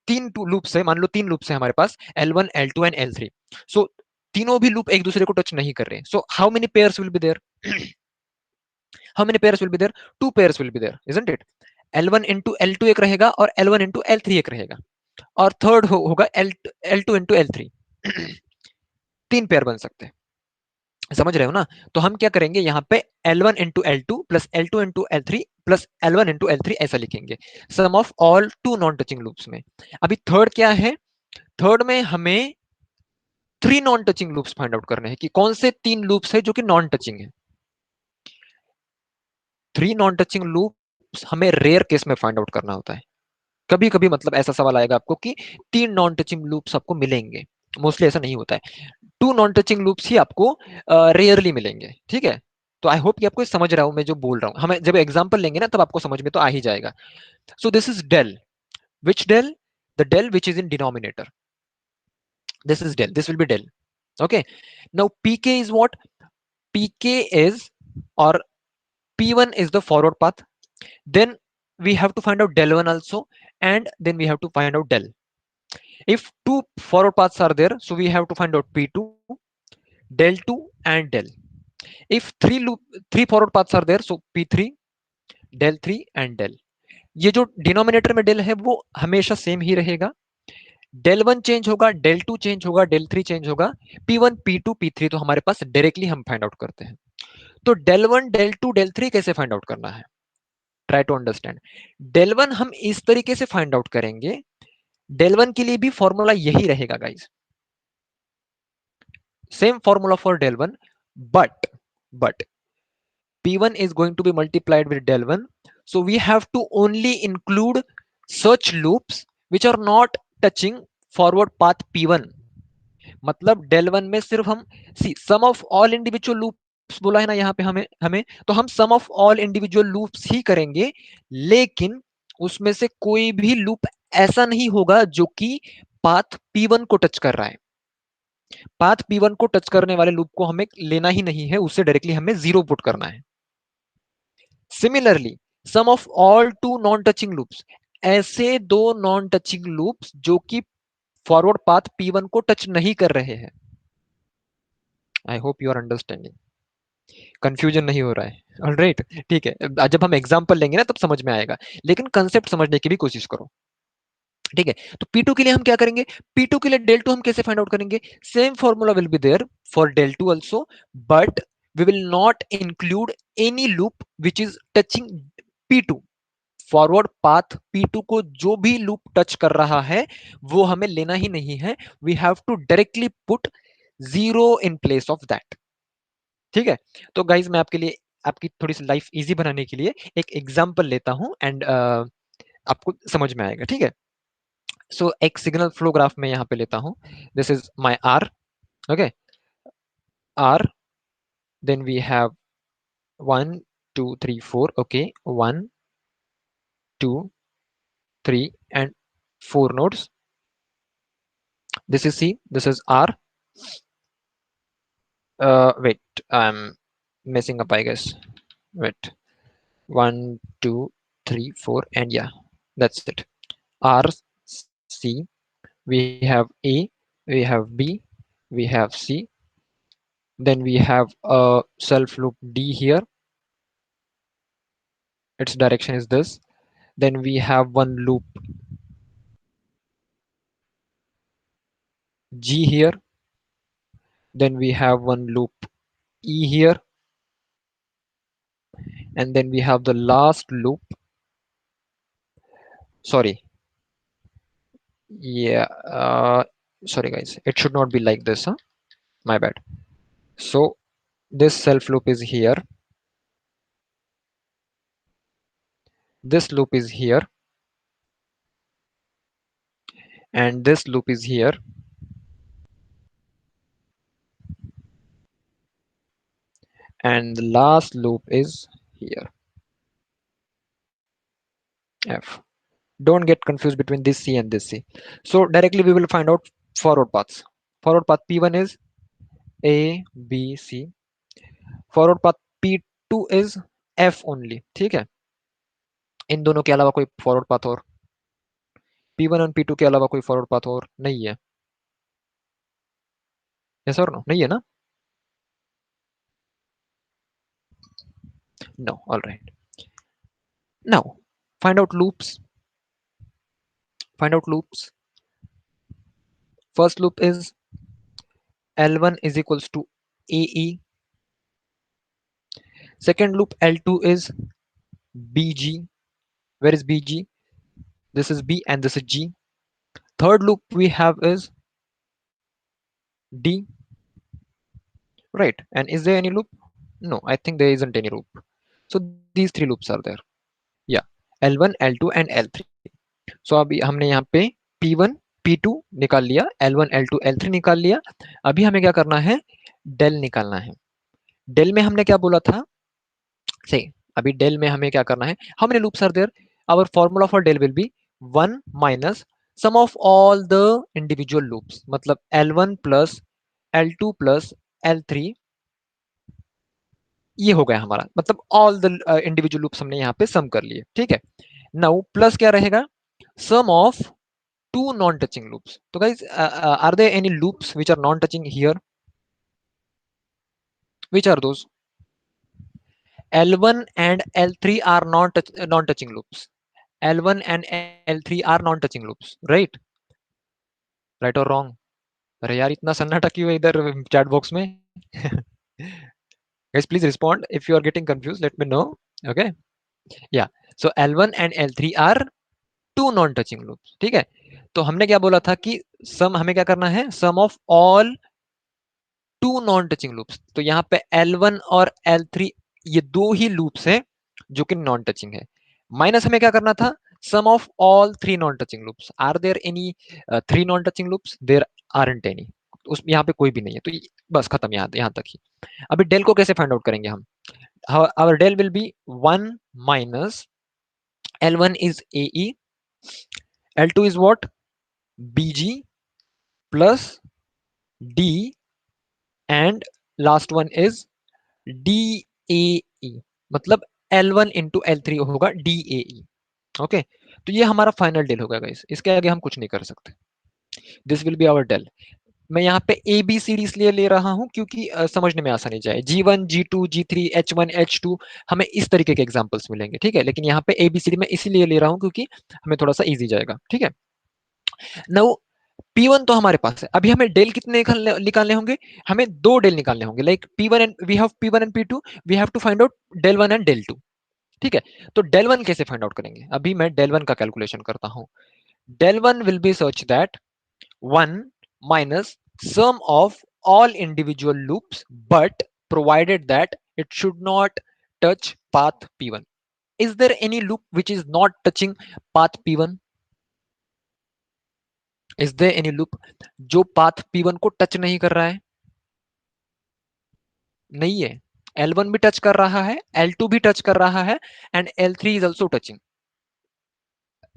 तीन लूप्स है, मान लो तीन लूप्स है हमारे पास, L1 L2 एंड L3। सो तीनों भी लूप एक दूसरे को टच नहीं कर रहे, so how many pairs will be there? How many pairs will be there? Two pairs will be there, isn't it? L1 into L2 एक रहेगा और L1 इंटू L3 एक रहेगा, और थर्ड होगा L2 इंटू L3। तीन पेयर बन सकते हैं, समझ रहे हो ना? तो हम क्या करेंगे यहाँ पे, L1 into L2 plus L2 into L3 plus L1 into L3 ऐसा लिखेंगे, sum of all two non touching loops में। अभी थर्ड क्या है, थर्ड में हमें three non touching loops find out करने हैं कि कौन से तीन लूप्स है जो कि नॉन टचिंग है। थ्री नॉन टचिंग लूप्स हमें रेयर केस में फाइंड आउट करना होता है। कभी कभी मतलब ऐसा सवाल आएगा आपको कि तीन नॉन टचिंग लूप्स आपको मिलेंगे, मोस्टली ऐसा नहीं होता है। टू नॉन टचिंग लूप्स ही आपको रेयरली मिलेंगे, ठीक है? तो आई होप कि आपको समझ रहा हूं मैं जो बोल रहा हूं, हमें जब एग्जांपल लेंगे ना तब आपको समझ में तो आ ही जाएगा। So this is del, which del? The del which is in denominator, this is del, this will be del. Okay, now pk is what? Pk is, or p1 is the forward path, then we have to find out del 1 also, and then we have to find out del. If two forward paths are there, so we have to find out p2, del 2 and del. If three forward paths are there, so p3, del 3 and del. ये जो denominator में del है वो हमेशा same ही रहेगा, del one change होगा, del two change होगा, डेल थ्री चेंज होगा, P one P two P three तो हमारे पास डायरेक्टली हम फाइंड आउट करते हैं। तो del one del two del three कैसे फाइंड आउट करना है, try to understand. Del one हम इस तरीके से फाइंड आउट करेंगे, डेल वन के लिए भी फॉर्मूला यही रहेगा guys, same formula for del one, but p1 is going to be multiplied with del 1, so we have to only include such loops which are not touching forward path p1। मतलब del one में सिर्फ हम सी सम of all individual loops बोला है ना यहाँ पे हमें हमें तो हम सम ऑफ ऑल इंडिविजुअल लूप्स ही करेंगे, लेकिन उसमें से कोई भी लूप ऐसा नहीं होगा जो कि पाथ P1 को टच कर रहा है। पाथ P1 को टच करने वाले लूप को हमें लेना ही नहीं है, उससे डायरेक्टली हमें जीरो पुट करना है। Similarly sum of all two non touching loops, ऐसे दो नॉन टचिंग लूप्स जो कि फॉरवर्ड पाथ P1 को टच नहीं कर रहे हैं। I hope you are understanding, confusion नहीं हो रहा है? ऑलराइट, ठीक है, जब हम एग्जांपल लेंगे ना तब समझ में आएगा, लेकिन कंसेप्ट समझने की भी कोशिश करो, ठीक है? तो P2 के लिए हम क्या करेंगे, P2 के लिए डेल टू हम कैसे फाइंड आउट करेंगे, same formula will be there for del two also, but we will not include any loop which is touching P2। Forward path P2 को जो भी लूप टच कर रहा है वो हमें लेना ही नहीं है, we have to directly put zero in place of that, ठीक है? तो गाइज मैं आपके लिए, आपकी थोड़ी सी लाइफ इजी बनाने के लिए एक एग्जांपल लेता हूं, एंड आपको समझ में आएगा, ठीक है? सो एक सिग्नल फ्लो ग्राफ में यहाँ पे लेता हूं, this is my R, okay, R, then we have 1 2 3 4, okay, 1 2 3 and 4 nodes, this is C, this is R, wait, I'm messing up I guess, wait, 1 2 3 4 and yeah, that's it. R, C, we have A, we have B, we have C, then we have a self loop D here, its direction is this, then we have one loop G here, then we have one loop E here, and then we have the last loop, sorry, yeah, sorry guys, it should not be like this, huh? My bad. So this self loop is here, this loop is here, and this loop is here, and the last loop is here, F. Don't get confused between this C and this C. So directly we will find out forward paths. Forward path P1 is A, B, C. Forward path P2 is F only. ठीक है, इन दोनों के अलावा कोई forward path और P1 और P2 के अलावा कोई फॉरवर्ड पाथ और नहीं है. यस और नो? नहीं है ना? No. All right. Now find out loops. Find out loops. First loop is L1 is equals to AE. Second loop L2 is BG. Where is BG? This is B and this is G. Third loop we have is D. Right. And is there any loop? No, I think there isn't any loop. So these three loops are there. Yeah. L1, L2 and L3. So अभी हमने यहाँ पे P1, P2 निकाल लिया, L1, L2, L3 निकाल लिया. अभी हमें क्या करना है? डेल निकालना है. डेल में हमने क्या बोला था? से अभी डेल में हमें क्या करना है? How many loops are there? Our formula for del will be 1 minus sum of all the individual loops, मतलब L1 plus L2 plus L3. ये हो गया हमारा, मतलब ऑल द इंडिविजुअल लूप्स हमने यहाँ पे सम कर लिए. ठीक है. नाउ प्लस क्या रहेगा? Sum of two non touching loops. तो guys, are there any loops which are non touching here? Which are those? L1 and L3 are non-touching loops. L1 and L3 are non-touching loops, right? Right or wrong? अरे यार, इतना सन्नाटा क्यों है इधर chat box में? Guys, please respond. If you are getting confused, let me know. Okay. Yeah. So L1 and L3 are two non-touching loops. ठीक है. तो हमने क्या बोला था कि सम हमें क्या करना है? Sum of all two non touching loops. तो यहाँ पे L1 और L3 ये दो ही लूप्स हैं जो कि नॉन टचिंग है. माइनस हमें क्या करना था? Sum of all three non touching loops. Are there any three non touching loops? There aren't any. उस यहाँ पे कोई भी नहीं है, तो बस खत्म. यहाँ तक ही. अभी डेल को कैसे फाइंड आउट करेंगे हम? Our del will be 1 minus L1 is AE, L2 is what? BG plus D, and last one is DAE. मतलब L1 इंटू L3 होगा DAE. ओके. तो ये हमारा फाइनल डेल होगा गाइस. इसके आगे हम कुछ नहीं कर सकते. This will be our del. मैं यहाँ पे ए बी सी डी इसलिए ले रहा हूँ क्योंकि समझने में आसानी जाए. G1, G2, G3, H1, H2 हमें इस तरीके के एग्जांपल्स मिलेंगे. ठीक है. लेकिन यहाँ पे ए बी सी डी मैं इसीलिए ले रहा हूँ क्योंकि हमें थोड़ा सा इजी जाएगा. ठीक है. नाउ P1 तो हमारे पास है. अभी हमें डेल कितने निकालने होंगे? हमें दो डेल निकालने होंगे. Like P1 and we have P1 and P2, we have to find out del 1 and del 2. ठीक है. तो डेल 1 कैसे फाइंड आउट करेंगे? अभी मैं डेल 1 का कैलकुलेशन करता हूं. Del 1 will be such that 1 minus sum of all individual loops, but provided that it should not touch path P1. Is there any loop which is not touching path P1? Is there any loop जो path P1 को touch नहीं कर रहा है? नहीं है. L1 भी touch कर रहा है, L2 भी टच कर रहा है, and L3 is also touching,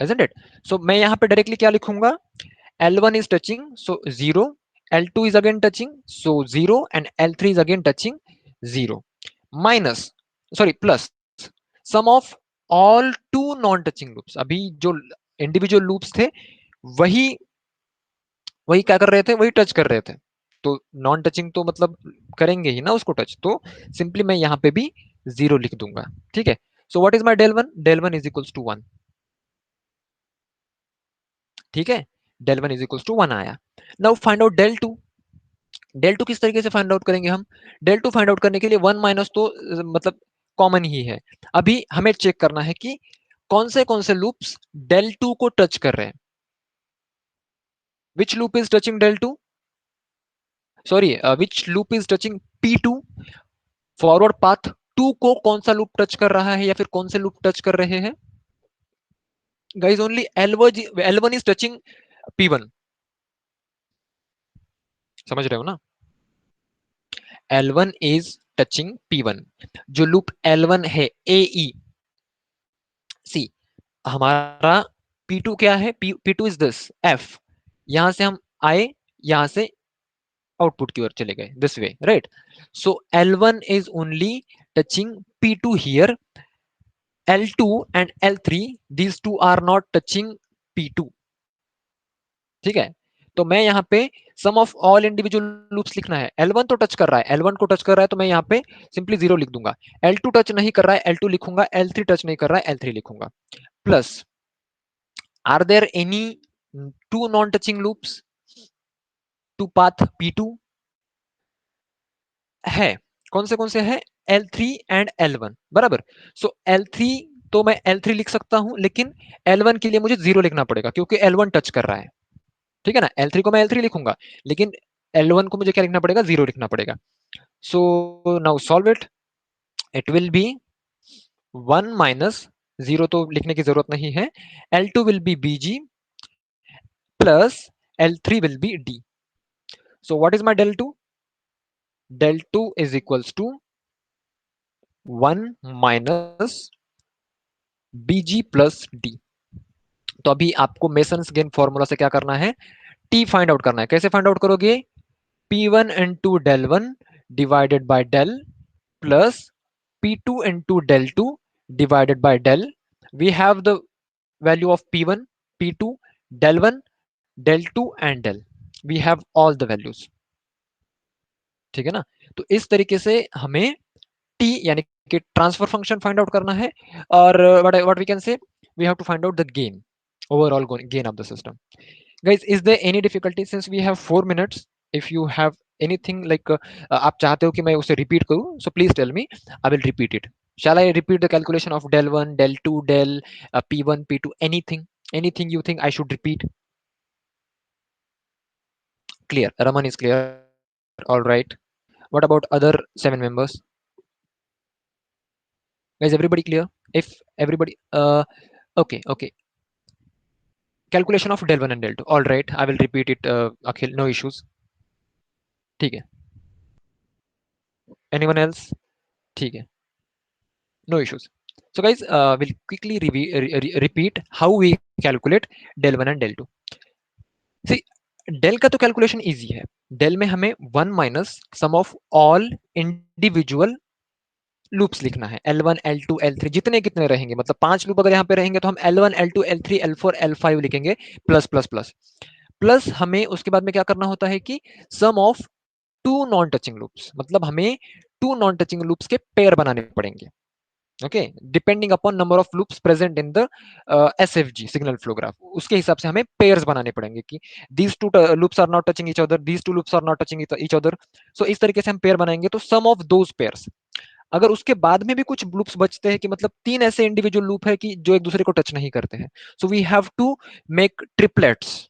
isn't it? So मैं यहाँ पे डायरेक्टली क्या लिखूंगा? L1 is touching, so 0. L2 is again touching, so 0, and L3 is again touching, 0. Minus, sorry, plus sum of all two non-touching loops. अभी जो individual loops थे वही वही क्या कर रहे थे? वही टच कर रहे थे. तो नॉन टचिंग तो मतलब करेंगे ही ना उसको टच. तो सिंपली मैं यहाँ पे भी 0 लिख दूंगा. ठीक है. So what is my del 1? Del 1 is equals to 1. ठीक है. डेल 1 इज इक्वल्स टू 1 आया. Now find out del 2. Del 2 किस तरीके से फाइंड आउट करेंगे हम? डेल 2 फाइंड आउट करने के लिए 1 माइनस तो मतलब कॉमन ही है. अभी हमें चेक करना है कि कौन से लूप्स डेल 2 को टच कर रहे हैं. Which loop is touching del 2? Sorry, which loop is touching P2 forward path 2 को कौन सा लूप टच कर रहा है या फिर कौन से लूप टच कर रहे हैं? Guys only L1 is touching P1, समझ रहे हो ना? L1 is touching P1। जो लूप L1 है AE, सी हमारा P2 क्या है? P2 is this F। यहां से हम आए, यहां से आउटपुट की ओर चले गए, this way, right? So L1 is only touching P2 here. L2 and L3, these two are not touching P2। ठीक है, तो मैं यहाँ पे सम ऑफ ऑल इंडिविजुअल लूप्स लिखना है। L1 तो टच कर रहा है, L1 को टच कर रहा है, तो मैं यहाँ पे सिंपली 0 लिख दूंगा। L2 टच नहीं कर रहा है, L2 लिखूंगा। L3 टच नहीं कर रहा है, L3 लिखूंगा। Plus, are there any two non touching loops to path P2? है। कौन से है? L3 एंड L1, बराबर। सो L3, तो मैं L3 लिख सकता हूं, लेकिन L1 के लिए मुझे 0 लिखना पड़ेगा क्योंकि L1 टच कर रहा है। ठीक है ना? L3 को मैं L3 लिखूंगा, लेकिन L1 को मुझे क्या लिखना पड़ेगा? 0 लिखना पड़ेगा। So now solve it. It will be 1 minus 0, तो लिखने की जरूरत नहीं है। L2 will be BG plus L3 will be D। So what is my del 2? Del 2 is equals to 1 minus BG plus D। तो अभी आपको मेसन्स गेन फॉर्मूला से क्या करना है? T फाइंड आउट करना है। कैसे फाइंड आउट करोगे? P1 into del 1 divided by del plus P2 into del 2 divided by del. We have the value of P1, P2, del 1, del 2 and del. We have all the values। ठीक है ना? तो इस तरीके से हमें T यानी कि ट्रांसफर फंक्शन फाइंड आउट करना है। और what we can say, we have to find out the gain, overall gain of the system। Guys, is there any difficulty? Since we have 4 minutes, if you have anything like आप चाहते हो कि मैं उसे repeat करूं, so please tell me, I will repeat it। Shall I repeat the calculation of del 1, del 2, del P1, P2, anything you think I should repeat? Clear? Raman is clear, all right। What about other 7 members? Guys, everybody clear? If everybody okay, calculation of del 1 and del 2, all right, I will repeat it, Akhil, no issues। ठीक है, anyone else? ठीक है, no issues। So guys, we'll quickly repeat how we calculate del 1 and del 2। See, del का तो calculation easy है। del में हमें 1 minus sum of all individual loops लिखना है। L1, L2, L3 जितने कितने रहेंगे, मतलब 5 लूप अगर यहाँ पे रहेंगे तो हम L1, L2, L3, L4, L5 लिखेंगे, प्लस प्लस प्लस प्लस। हमें उसके बाद में क्या करना होता है कि sum of two non touching loops, मतलब हमें टू नॉन टचिंग लूप्स के पेयर बनाने पड़ेंगे। Okay, depending upon number of loops present in the SFG signal flow graph, उसके हिसाब से हमें पेयर्स बनाने पड़ेंगे कि these two loops are not touching each other, these two loops are not touching each other. So इस तरीके से हम पेयर बनाएंगे। तो सम ऑफ दोज पेयर्स, अगर उसके बाद में भी कुछ लूप्स बचते हैं कि मतलब 3 ऐसे इंडिविजुअल लूप है कि जो एक दूसरे को टच नहीं करते हैं, so we have to make triplets.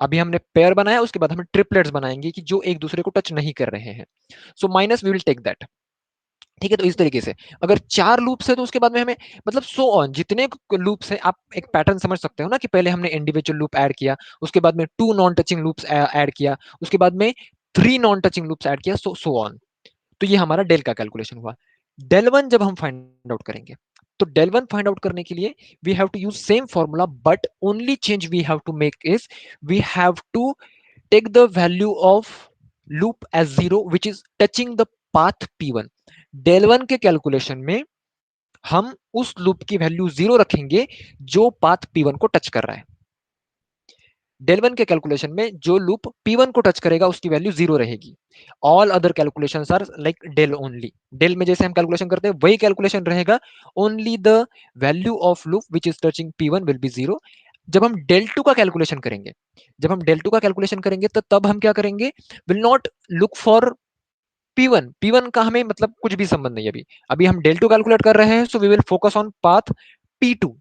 अभी हमने पेयर बनाया, उसके बाद हम ट्रिपलेट्स बनाएंगे कि जो एक दूसरे को टच नहीं कर रहे हैं। So minus we will take that. ठीक है, तो इस तरीके से अगर 4 लूप्स है तो उसके बाद में हमें, मतलब सो ऑन जितने लूप्स है, आप एक पैटर्न समझ सकते हो ना कि पहले हमने इंडिविजुअल लूप ऐड किया, उसके बाद में 2 नॉन टचिंग लूप्स ऐड किया, उसके बाद में 3 नॉन टचिंग लूप्स ऐड किया, सो ऑन। तो ये हमारा डेल का कैलकुलेशन हुआ। डेल 1 जब हम फाइंड आउट करेंगे, तो डेल 1 फाइंड आउट करने के लिए we have to use same formula, but only change we have to make is we have to take the value of loop as 0 which is touching the path P1। del 1 के calculation में हम उस loop की value 0 रखेंगे जो path P1 को touch कर रहा है। del 1 के कैलकुलेशन में जो लूप P1 को टच करेगा उसकी वैल्यू 0 रहेगी। All other calculations are like del only. del में जैसे हम कैलकुलेशन करते हैं वही कैलकुलेशन रहेगा, only the value of loop which is touching P1 will be 0। जब हम del 2 का कैलकुलेशन करेंगे, जब हम del 2 का कैलकुलेशन करेंगे तो तब हम क्या करेंगे, will not look for P1 का हमें मतलब कुछ भी संबंध नहीं। अभी अभी हम del 2 कैलकुलेट कर रहे हैं, so we will focus on path P2।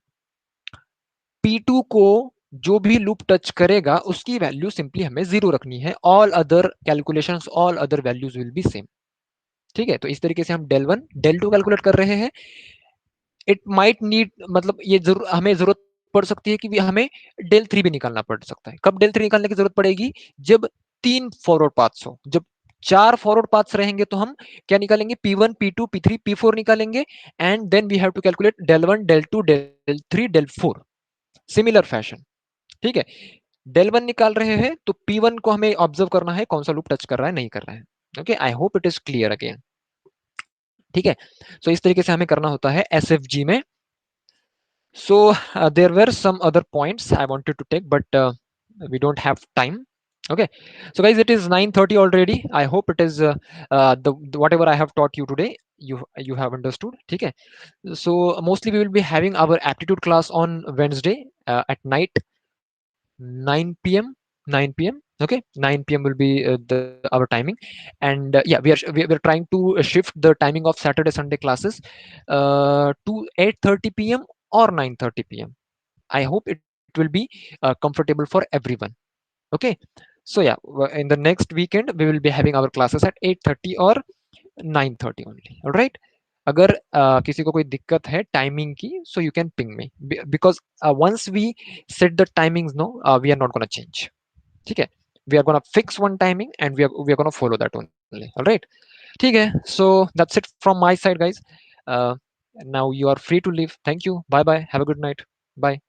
P2 को जो भी लूप टच करेगा उसकी वैल्यू सिंपली हमें 0 रखनी है। All other calculations, all other values will be same. ठीक है, तो इस तरीके से हम del 1 del 2 कैलकुलेट कर रहे हैं. इट माइट नीड, मतलब ये जरूर हमें जरूरत पड़ सकती है कि हमें del 3 भी निकालना पड़ सकता है. कब del 3 निकालने की जरूरत पड़ेगी? जब 3 फॉरवर्ड पाथ्स हो. जब 4 फॉरवर्ड पाथ्स रहेंगे तो हम क्या निकालेंगे? P1 P2 P3 P4 निकालेंगे. And then we have to calculate del 1 del 2 del 3 del 4 similar fashion. ठीक है, del 1 निकाल रहे हैं तो P1 को हमें ऑब्जर्व करना है कौन सा लूप टच कर रहा है, नहीं कर रहा है. Okay, I hope it is clear again. ठीक है, सो इस तरीके से हमें करना होता है SFG में. So there were some other points I wanted to take, but we don't have time. Okay, so guys, it is 9:30 already. I hope it is the whatever I have taught you today, you have understood. Okay, so mostly we will be having our aptitude class on Wednesday at night, 9 p.m. 9 p.m. Okay, 9 p.m. will be our timing, and yeah, we are trying to shift the timing of Saturday Sunday classes to 8:30 p.m. or 9:30 p.m. I hope it will be comfortable for everyone. Okay, so yeah, in the next weekend we will be having our classes at 8:30 or 9:30 only. All right. अगर किसी को कोई दिक्कत है timing की, so you can ping me, because once we set the timings, no, we are not gonna change. ठीक है, we are gonna fix one timing and we are gonna follow that only. Alright, ठीक है. So that's it from my side guys. Now you are free to leave. Thank you, bye bye, have a good night, bye.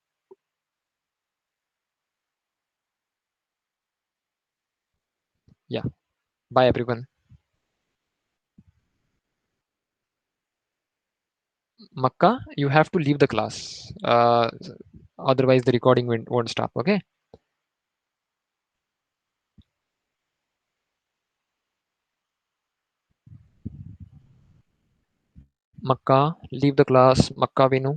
Yeah, bye everyone. Makka, you have to leave the class, otherwise the recording won't stop. Okay, Makka, leave the class. Makka, Vinu.